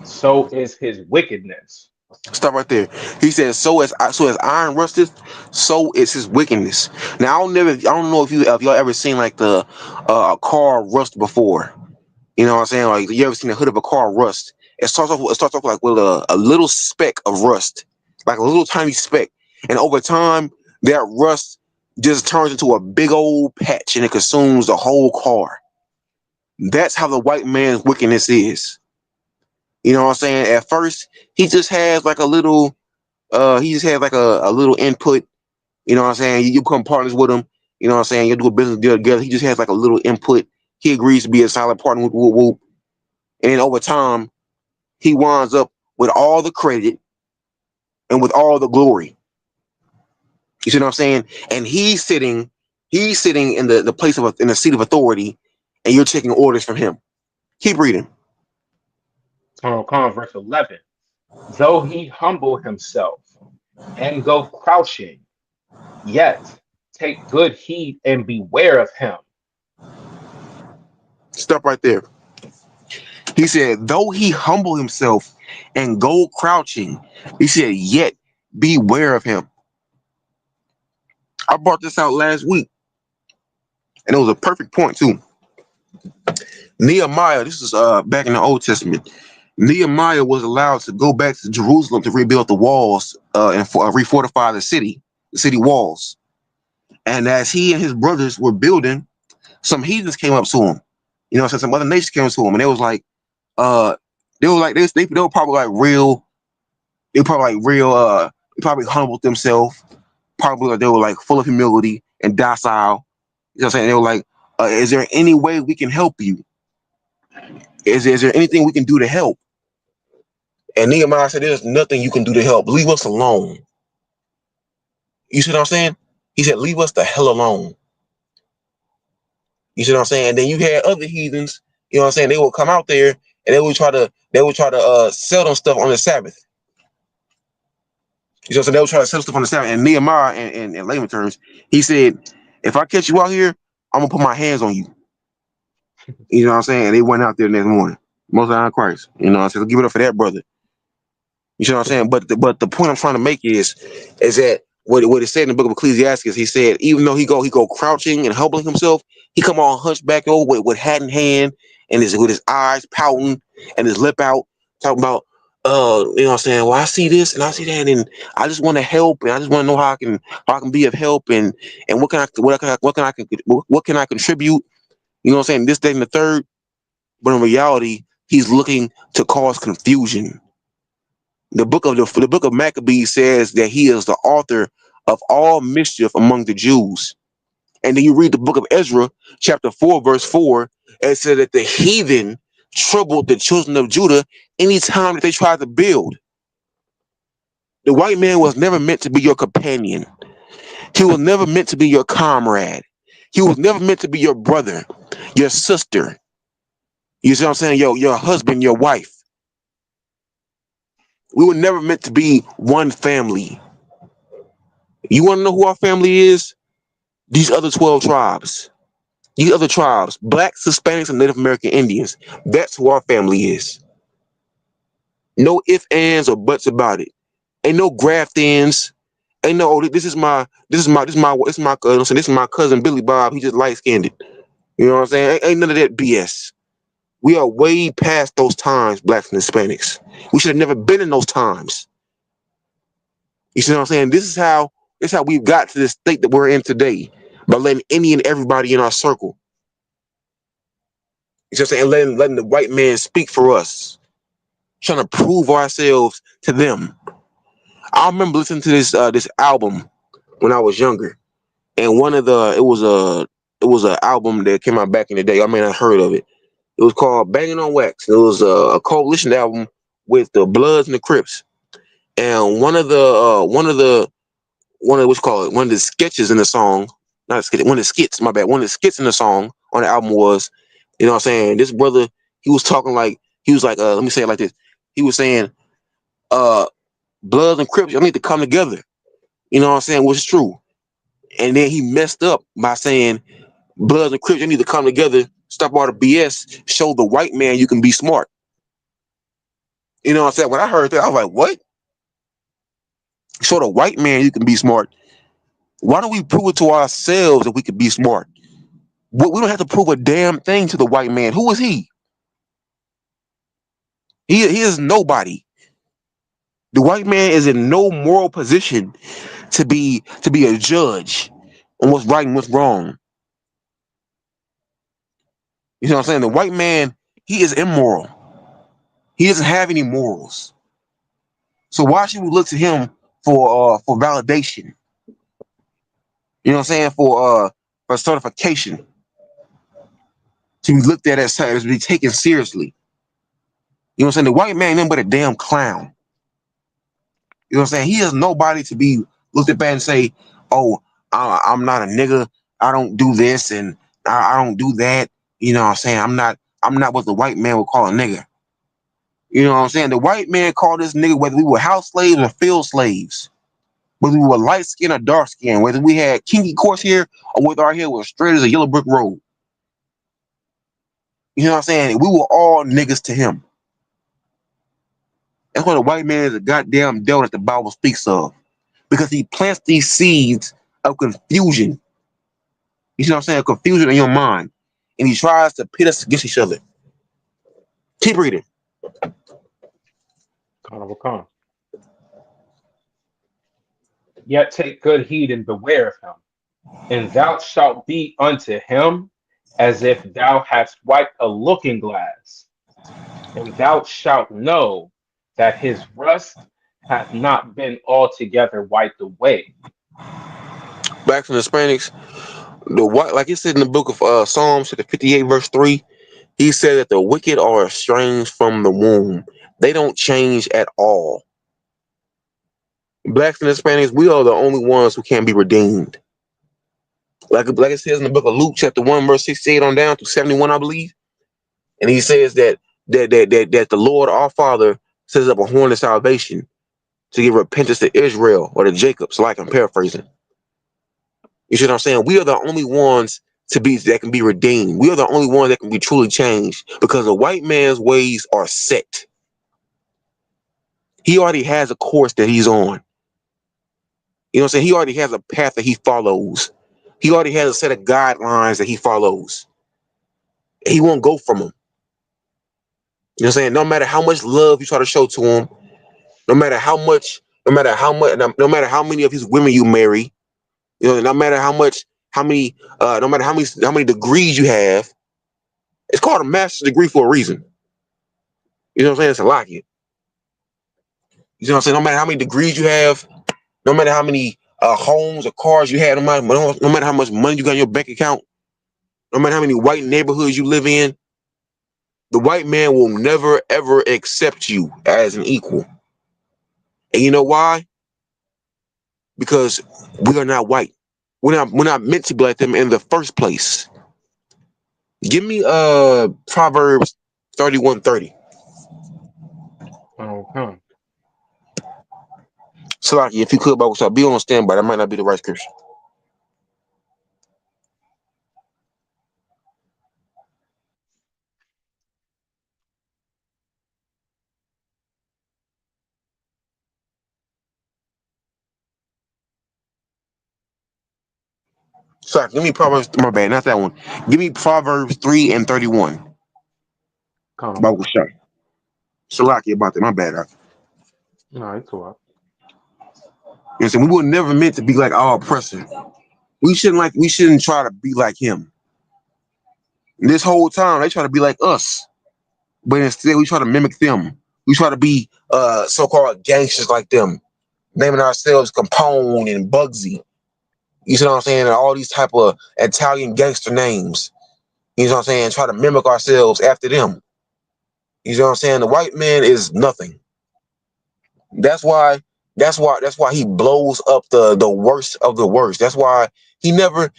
so is his wickedness. Stop right there. He says, so as iron rusteth, so is his wickedness. Now I don't know if y'all ever seen like a car rust before. You know what I'm saying? Like, you ever seen the hood of a car rust? It starts off like with a little speck of rust, like a little tiny speck, and over time that rust just turns into a big old patch and it consumes the whole car. That's how the white man's wickedness is. You know what I'm saying? At first, he just has like a little, a little input. You know what I'm saying? You become partners with him. You know what I'm saying? You do a business deal together. He just has like a little input. He agrees to be a solid partner with Whoop. And then over time, he winds up with all the credit and with all the glory. You see what I'm saying? And he's sitting in the place in the seat of authority, and you're taking orders from him. Keep reading. Verse 11. Though he humble himself and go crouching, yet take good heed and beware of him. Stop right there. He said, though he humble himself and go crouching, he said, yet beware of him. I brought this out last week, and it was a perfect point too. Nehemiah, this is back in the Old Testament. Nehemiah was allowed to go back to Jerusalem to rebuild the walls and refortify the city walls. And as he and his brothers were building, some heathens came up to him. You know, so some other nations came to him, and they were probably humbled themselves. Probably like they were like full of humility and docile. You know what I'm saying? They were like, is there any way we can help you? Is there anything we can do to help? And Nehemiah said, there's nothing you can do to help. Leave us alone. You see what I'm saying? He said, leave us the hell alone. You see what I'm saying? And then you had other heathens, you know what I'm saying? They would come out there and they would try to sell them stuff on the Sabbath. You know what I'm saying? They would try to sell stuff on the Sabbath. And Nehemiah, in layman terms, he said, if I catch you out here, I'm going to put my hands on you. You know what I'm saying? And they went out there the next morning. Most High Christ. You know what I'm saying? So give it up for that, brother. You know what I'm saying? But the point I'm trying to make is that what it said in the book of Ecclesiastes, he said, even though he go crouching and humbling himself, he come all hunchback over with hat in hand and with his eyes pouting and his lip out, talking about, you know what I'm saying? Well, I see this and I see that, and I just want to help, and I just want to know how I can be of help, and what can I contribute? You know what I'm saying? This, that, and the third. But in reality, he's looking to cause confusion. The book of Maccabees says that he is the author of all mischief among the Jews. And then you read the book of Ezra, chapter 4, verse 4, and it said that the heathen troubled the children of Judah anytime that they tried to build. The white man was never meant to be your companion. He was never meant to be your comrade. He was never meant to be your brother, your sister. You see what I'm saying? Your husband, your wife. We were never meant to be one family. You want to know who our family is? These other 12 tribes. These other tribes, blacks, Hispanics, and Native American Indians. That's who our family is. No ifs, ands, or buts about it. Ain't no graft ins. Ain't no, oh, this is my cousin Billy Bob. He just light skinned it. You know what I'm saying? Ain't none of that BS. We are way past those times, blacks and Hispanics. We should have never been in those times. You see what I'm saying? This is how we've got to this state that we're in today, by letting any and everybody in our circle. You see what I'm saying? Letting the white man speak for us, trying to prove ourselves to them. I remember listening to this album when I was younger, and it was a album that came out back in the day. I may not have heard of it. It was called Banging on Wax. It was a coalition album with the Bloods and the Crips. And one of the sketches in the song, not a sketch, one of the skits, my bad. One of the skits in the song on the album was, you know what I'm saying, this brother, he was like, let me say it like this. He was saying, Bloods and Crips, y'all need to come together. You know what I'm saying, which is true. And then he messed up by saying, Bloods and Crips, you need to come together, stop all the BS, show the white man you can be smart. You know what I'm saying? When I heard that, I was like, what? Show the white man you can be smart. Why don't we prove it to ourselves that we can be smart? We don't have to prove a damn thing to the white man. Who is he? He is nobody. The white man is in no moral position to be a judge on what's right and what's wrong. You know what I'm saying? The white man, he is immoral. He doesn't have any morals. So why should we look to him for validation? You know what I'm saying? For certification. To be looked at as to be taken seriously. You know what I'm saying? The white man ain't nothing but a damn clown. You know what I'm saying? He is nobody to be looked at and say, oh, I'm not a nigga. I don't do this and I don't do that. You know what I'm saying? I'm not what the white man would call a nigga. You know what I'm saying? The white man called us nigga whether we were house slaves or field slaves. Whether we were light skin or dark skin, whether we had kinky coarse hair or whether our hair was straight as a yellow brick road. You know what I'm saying? We were all niggas to him. That's why the white man is a goddamn devil that the Bible speaks of. Because he plants these seeds of confusion. You see what I'm saying? Confusion in your mind. And he tries to pit us against each other. Keep reading. Carnival Con. Yet take good heed and beware of him, and thou shalt be unto him as if thou hadst wiped a looking glass, and thou shalt know that his rust hath not been altogether wiped away. Back from the Hispanics, the white, like it said in the book of Psalms, 58 verse 3, he said that the wicked are estranged from the womb. They don't change at all. Blacks and Hispanics, we are the only ones who can't be redeemed. Like it says in the book of Luke, chapter 1, verse 68 on down to 71, I believe. And he says that the Lord our Father sets up a horn of salvation to give repentance to Israel or to Jacob. So like I'm paraphrasing. You see what I'm saying? We are the only ones that can be redeemed. We are the only ones that can be truly changed because the white man's ways are set. He already has a course that he's on. You know what I'm saying? He already has a path that he follows. He already has a set of guidelines that he follows. He won't go from them. You know what I'm saying? No matter how much love you try to show to him, no matter how many of his women you marry, you know, no matter no matter how many degrees you have, it's called a master's degree for a reason. You know what I'm saying? It's a lock it. You know what I'm saying? No matter how many degrees you have, no matter how many homes or cars you have, no matter how much money you got in your bank account, no matter how many white neighborhoods you live in, the white man will never ever accept you as an equal. And you know why? Because we are not white. We're not meant to be like them in the first place. Give me Proverbs 31:30. Okay. Salaki, if you could, Bible stop, be on standby. That might not be the right scripture. Sorry, give me Proverbs. My bad, not that one. Give me Proverbs 3:31. Bible Come. stop. Salaki about that. My bad. No, it's all right. You know what I'm saying? We were never meant to be like our oppressor. We shouldn't try to be like him. And this whole time they try to be like us, but instead we try to mimic them. We try to be so-called gangsters like them, naming ourselves Capone and Bugsy. You see what I'm saying? And all these type of Italian gangster names. You know what I'm saying? Try to mimic ourselves after them. You know what I'm saying? The white man is nothing. That's why he blows up the worst of the worst. That's why he never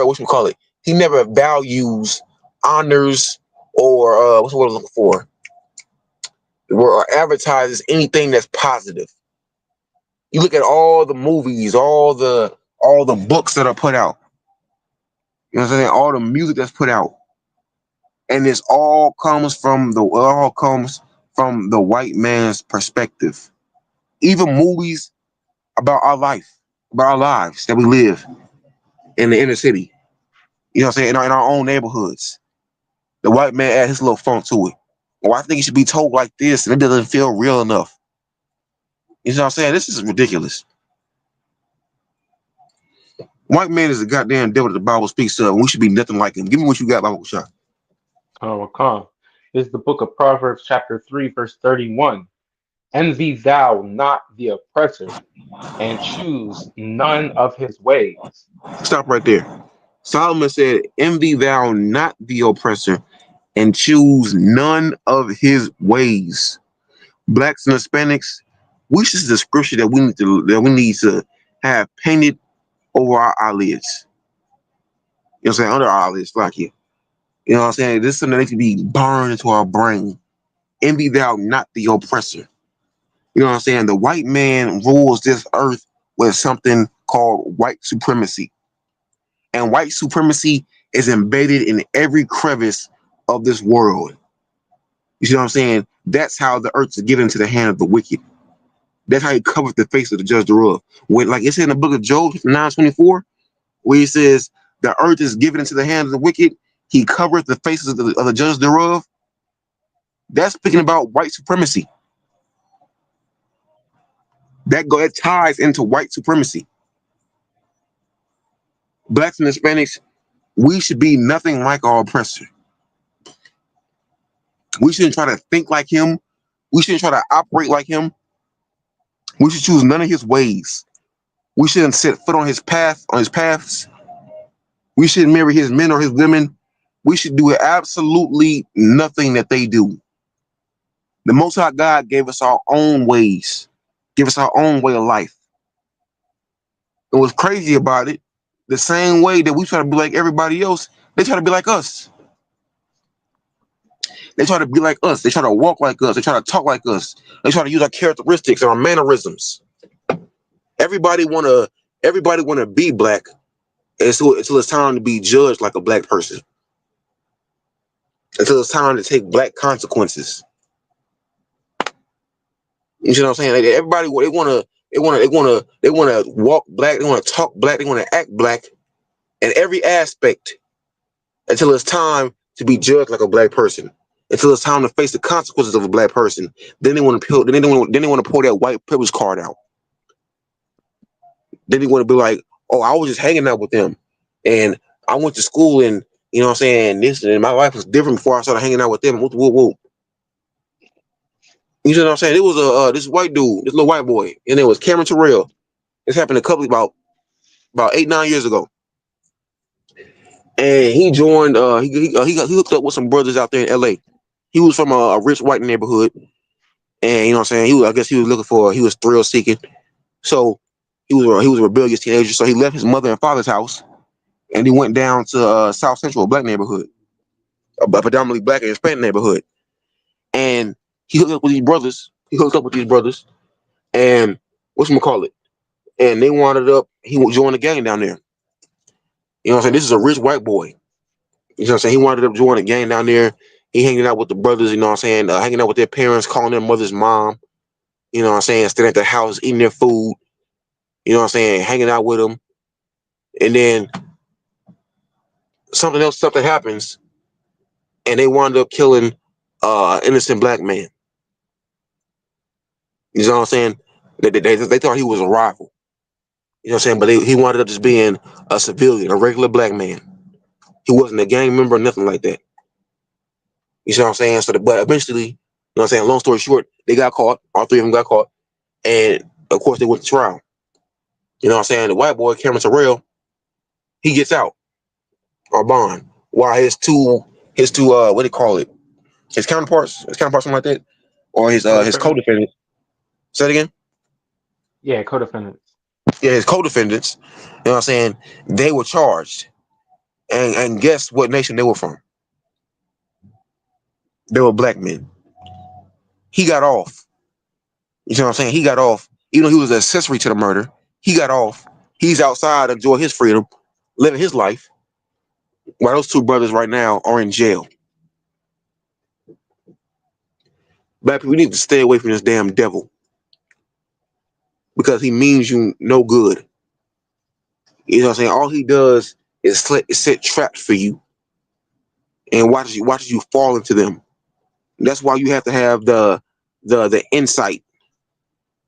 what you call it? He never values, honors, or what's the word I'm looking for? Or advertises anything that's positive. You look at all the movies, all the books that are put out. You know what I'm saying? All the music that's put out. And this all comes from the white man's perspective. Even movies about our life, about our lives that we live in the inner city. You know what I'm saying? In our own neighborhoods. The white man adds his little funk to it. Well, I think it should be told like this, and it doesn't feel real enough. You know what I'm saying? This is ridiculous. White man is the goddamn devil that the Bible speaks of, and we should be nothing like him. Give me what you got, Bible shot. Come. This is the book of Proverbs, chapter 3, verse 31. Envy thou not the oppressor, and choose none of his ways. Stop right there. Solomon said, envy thou not the oppressor, and choose none of his ways. Blacks and Hispanics, this is the scripture that we need to have painted over our eyelids. You know what I'm saying? Under our eyelids, like here. You know what I'm saying? This is something that needs to be burned into our brain. Envy thou not the oppressor. You know what I'm saying? The white man rules this earth with something called white supremacy. And white supremacy is embedded in every crevice of this world. You see what I'm saying? That's how the earth is given into the hand of the wicked. That's how he covered the face of the judge thereof. When, like it said in the book of Job 9:24, where he says the earth is given into the hand of the wicked, he covered the faces of the judge thereof. That's speaking about white supremacy. That ties into white supremacy. Blacks and Hispanics, we should be nothing like our oppressor. We shouldn't try to think like him. We shouldn't try to operate like him. We should choose none of his ways. We shouldn't set foot on his paths. We shouldn't marry his men or his women. We should do absolutely nothing that they do. The Most High God gave us our own ways, give us our own way of life. And what's crazy about it, the same way that we try to be like everybody else, they try to be like us. They try to be like us. They try to walk like us. They try to talk like us. They try to use our characteristics and our mannerisms. Everybody wanna be black until it's time to be judged like a black person. Until it's time to take black consequences. You know what I'm saying? Everybody they wanna walk black. They wanna talk black. They wanna act black in every aspect until it's time to be judged like a black person. until it's time to face the consequences of a black person. Then they want to pull. Then they want to pull that white privilege card out. Then they want to be like, "Oh, I was just hanging out with them, and I went to school, and you know what I'm saying, this and my life was different before I started hanging out with them." Whoop, whoop, whoop. You know what I'm saying? It was a this white dude, this little white boy, and it was Cameron Terrell. This happened about 8-9 years ago, and he joined. He hooked up with some brothers out there in L.A. He was from a rich white neighborhood, and you know what I'm saying. I guess he was looking for. He was thrill seeking, so he was a rebellious teenager. So he left his mother and father's house, and he went down to South Central, a black neighborhood, a predominantly black and Hispanic neighborhood, and he hooked up with these brothers. And whatchamacallit, and they wanted up. He would join the gang down there. You know what I'm saying? This is a rich white boy. You know what I'm saying? He wanted up joining the gang down there. He hanging out with the brothers. You know what I'm saying? Hanging out with their parents, calling their mother's mom. You know what I'm saying? Staying at their house, eating their food. You know what I'm saying? Hanging out with them, and then something happens, and they wound up killing innocent black man. You know what I'm saying? They thought he was a rival. You know what I'm saying? But he wound up just being a civilian, a regular black man. He wasn't a gang member or nothing like that. You see what I'm saying? But eventually, you know what I'm saying? Long story short, they got caught. All three of them got caught. And of course, they went to trial. You know what I'm saying? The white boy, Cameron Terrell, he gets out or bond. While his two, what do you call it? His counterparts, something like that? Or his Co-defendants. co-defendants. Say it again? Yeah, co-defendants. Yeah, his co-defendants, you know what I'm saying? They were charged. And guess what nation they were from? They were black men. He got off. You know what I'm saying? He got off. Even though he was an accessory to the murder, he got off. He's outside enjoying his freedom, living his life, while those two brothers right now are in jail. Black people, we need to stay away from this damn devil because he means you no good. You know what I'm saying? All he does is set traps for you and watches you fall into them. That's why you have to have the insight.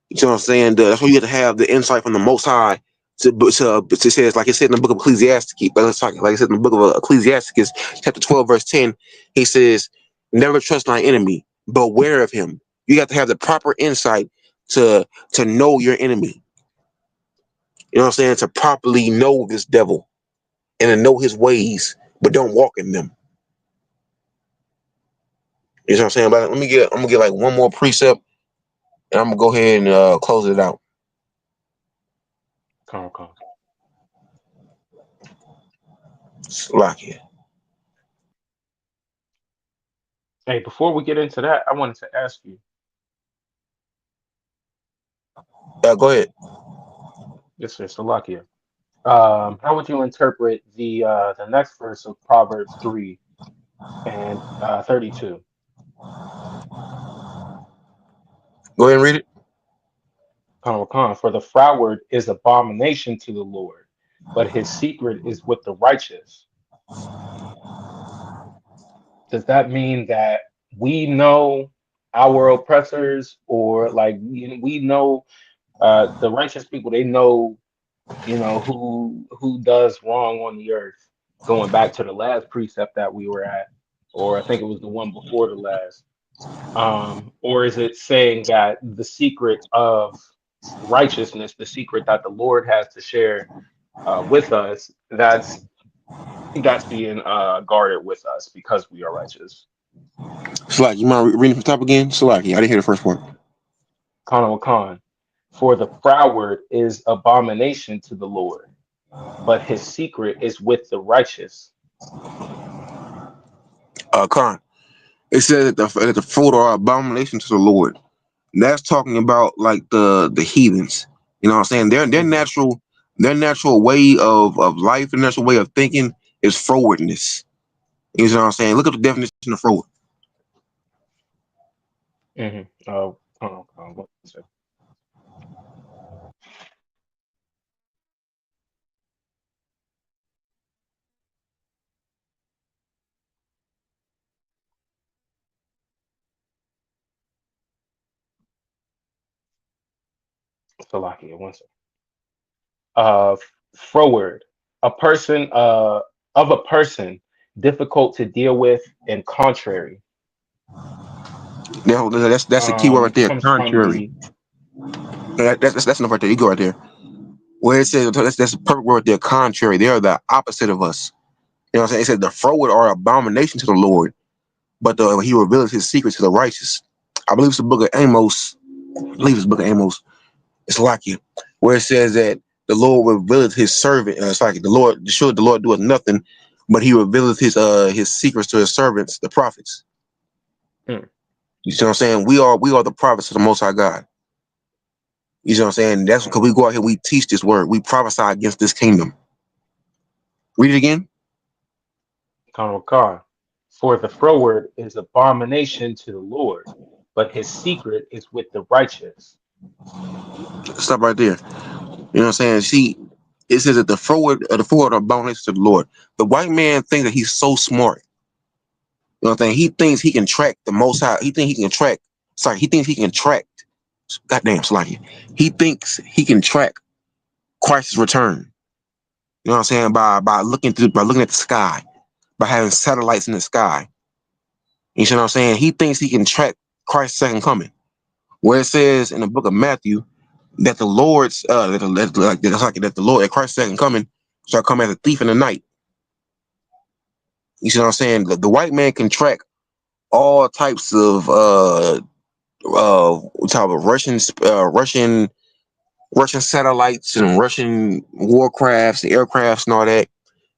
You know what I'm saying? That's why you have to have the insight from the Most High to say, it's like it said in the book of Ecclesiastes, like it said in the book of Ecclesiastes, chapter 12, verse 10. He says, "Never trust thy enemy, but beware of him." You have to have the proper insight to know your enemy. You know what I'm saying? To properly know this devil and to know his ways, but don't walk in them. You know what I'm saying? But I'm gonna get like one more precept, and I'm gonna go ahead and close it out. Come. Slovakia. Hey, before we get into that, I wanted to ask you. Go ahead. This is Salakia. How would you interpret the next verse of Proverbs 3 and 32? Go ahead and read it. Khan, for the froward is abomination to the Lord, but his secret is with the righteous. Does that mean that we know our oppressors, or like we know the righteous people? They know, who does wrong on the earth. Going back to the last precept that we were at, or I think it was the one before the last. Or is it saying that the secret of righteousness, the secret that the Lord has to share with us, that's being guarded with us because we are righteous? Salaki, you mind reading from the top again? Salaki, I didn't hear the first part. Khan, for the froward is abomination to the Lord, but his secret is with the righteous. Khan, it says that the fruit are abomination to the Lord. And that's talking about like the heathens. You know what I'm saying? Their natural way of life, their natural way of thinking is frowardness. You know what I'm saying? Look up the definition of froward. Mm-hmm. Hold on, 1 second. Salakia, one second. Uh, Froward, a person of a person difficult to deal with and contrary. That's the key word right there. Comes from Contrary. the That's enough right there. You go right there. Where it says that's the perfect word there. Contrary. They are the opposite of us. You know what I'm saying? It says the froward are abomination to the Lord, but he reveals his secret to the righteous. I believe it's the book of Amos. It's like you, where it says that the Lord revealed his servant. It's like the Lord doeth nothing, but he revealed his secrets to his servants, the prophets. Hmm. You see what I'm saying? We are the prophets of the Most High God. You see what I'm saying? That's because we go out here, we teach this word, we prophesy against this kingdom. Read it again. Khan. For the froward is abomination to the Lord, but his secret is with the righteous. Stop right there. You know what I'm saying? See, it says that the froward are abomination to the Lord. The white man thinks that he's so smart. You know what I'm saying? He thinks he can track the Most High. He thinks he can track. He thinks he can track. Goddamn, Slacky. He thinks he can track Christ's return. You know what I'm saying? By looking at the sky, by having satellites in the sky. You know what I'm saying? He thinks he can track Christ's second coming. Where it says in the book of Matthew that the Lord's that the Lord at Christ's second coming shall come as a thief in the night. You see what I'm saying? The white man can track all types of Russian satellites and Russian warcrafts, the aircrafts and all that.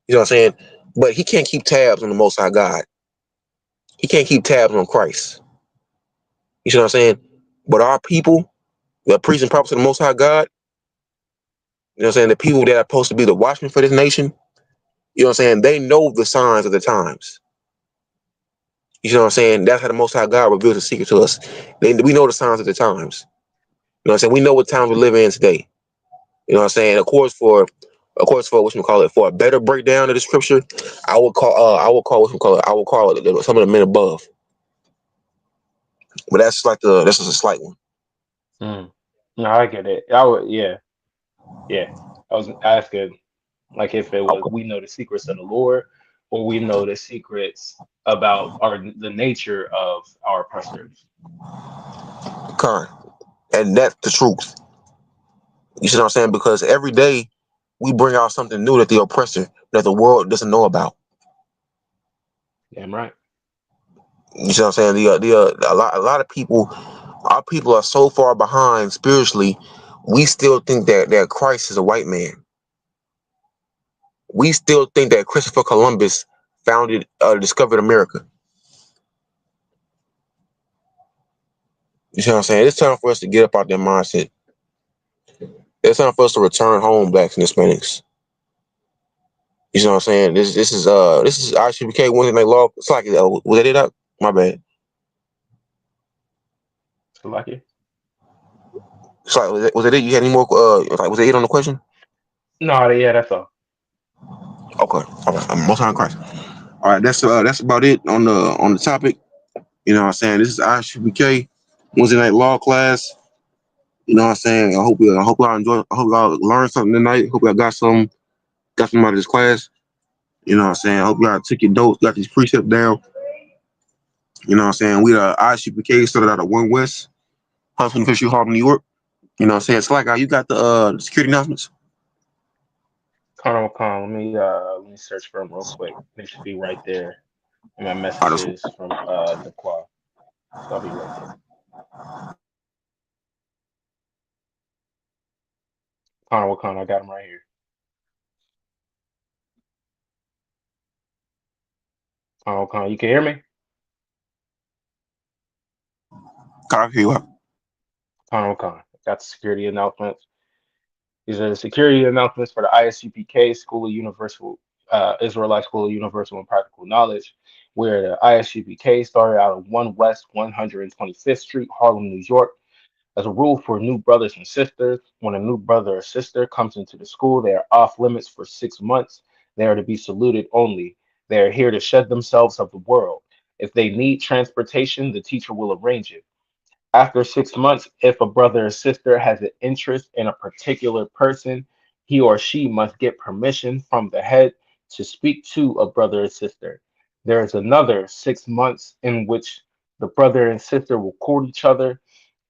You know what I'm saying? But he can't keep tabs on the Most High God. He can't keep tabs on Christ. You see what I'm saying? But our people, the priests and prophets of the Most High God, you know what I'm saying? The people that are supposed to be the watchmen for this nation, you know what I'm saying? They know the signs of the times. You know what I'm saying? That's how the Most High God reveals the secret to us. We know the signs of the times. You know what I'm saying? We know what times we live in today. You know what I'm saying? Of course, for for a better breakdown of the scripture, I will call it some of the men above. But that's just a slight one. No, I get it. I would, yeah. I was asking, like, if it was we know the secrets of the Lord, or we know the secrets about the nature of our oppressors. Current. And that's the truth. You see what I'm saying? Because every day we bring out something new that the oppressor, that the world doesn't know about. Damn right. You see what I'm saying? A lot of people, our people are so far behind spiritually. We still think that Christ is a white man. We still think that Christopher Columbus discovered America. You see what I'm saying? It's time for us to get up out that mindset. It's time for us to return home, blacks and Hispanics. You see what I'm saying? This is ICBK Wednesday Night Law. It's like was that it up? My bad. Lucky. Sorry, was it it? You had any more? Was it it on the question? No, yeah, that's all. Okay, all right. I'm most high in Christ. All right, that's about it on the topic. You know what I'm saying? This is ICBK Wednesday Night Law class. You know what I'm saying? I hope y'all enjoy. I hope y'all learned something tonight. Hope y'all got something out of this class. You know what I'm saying? I hope y'all took your notes, got these precepts down. You know what I'm saying? We ICPK started out at 1 West, Huntsville Fishery Harbor, New York. You know what I'm saying? It's like you got the security announcements. Let me search for them real quick. They should be right there in my messages from the quad. So I'll be right there. Connor, I got them right here. Connor, you can hear me? Connor, hear you up. Connor, got the security announcements. These are the security announcements for the ISUPK School of Universal Israelite School of Universal and Practical Knowledge, where the ISUPK started out of 1 West 125th Street, Harlem, New York. As a rule for new brothers and sisters, when a new brother or sister comes into the school, they are off limits for 6 months. They are to be saluted only. They are here to shed themselves of the world. If they need transportation, the teacher will arrange it. After 6 months, if a brother or sister has an interest in a particular person, he or she must get permission from the head to speak to a brother or sister. There is another 6 months in which the brother and sister will court each other.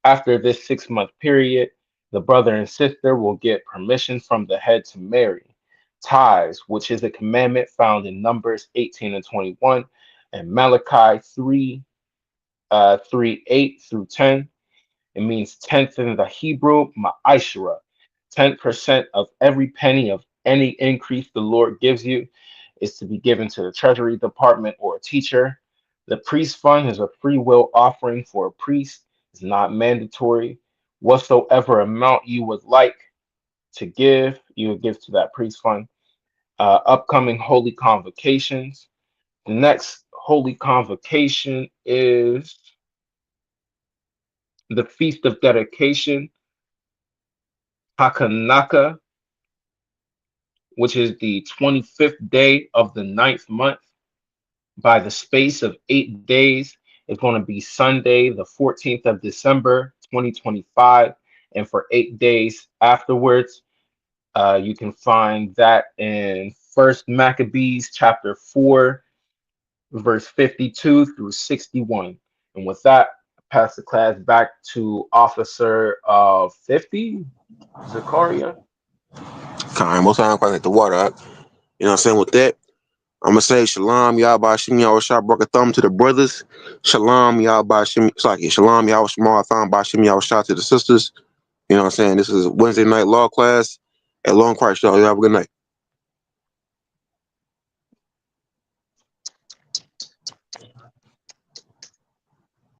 After this 6 month period, the brother and sister will get permission from the head to marry. Tithes, which is a commandment found in Numbers 18 and 21 and Malachi 3, 8 through 10. It means tenth in the Hebrew, ma'ashra. 10% of every penny of any increase the Lord gives you is to be given to the Treasury Department or a teacher. The priest fund is a free will offering for a priest. It's not mandatory. Whatsoever amount you would like to give, you would give to that priest fund. Upcoming holy convocations. The next holy convocation is the Feast of Dedication, Hakanaka, which is the 25th day of the 9th month. By the space of 8 days, it's going to be Sunday, the 14th of December, 2025. And for 8 days afterwards, you can find that in First Maccabees chapter 4, verse 52 through 61. And with that, I pass the class back to Officer 50, Zakaria. Most time I hit the water. You know what I'm saying? With that, I'm gonna say Shalom Yahba Shem Yahushua broke a thumb to the brothers. Shalom Yahba Shem Shalom Yahushua Thumb by Shem Yahushua to the sisters. You know what I'm saying? This is Wednesday night law class at Long Christ. Y'all have a good night.